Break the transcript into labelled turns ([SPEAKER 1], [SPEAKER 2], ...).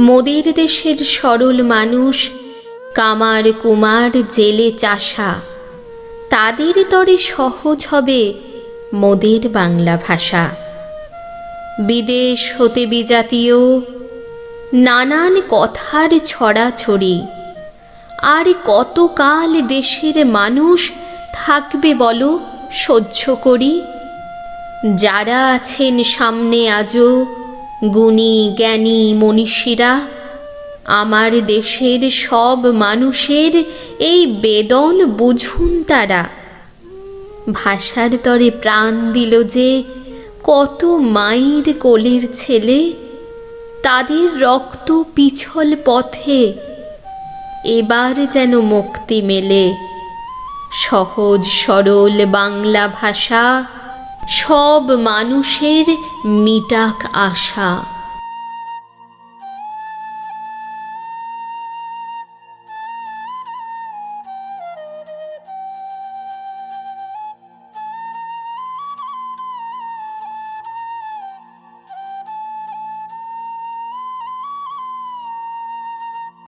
[SPEAKER 1] মোদের দেশের সরল মানুষ, কামার কুমার জেলে চাষা, তাদের তরে সহজ হবে মোদের বাংলা ভাষা। বিদেশ হতে বিজাতীয় নানান কথার ছড়াছড়ি, আর কতকাল দেশের মানুষ থাকবে বলো সহ্য করি। যারা আছেন সামনে আজও গুণী জ্ঞানী মনীষীরা, আমার দেশের সব মানুষের এই বেদন বুঝুন তারা। ভাষার তরে প্রাণ দিল যে কত মায়ের কোলের ছেলে, তাদের রক্ত পিছল পথে এবার যেন মুক্তি মেলে। সহজ সরল বাংলা ভাষা সব মানুষের মিটাক আশা।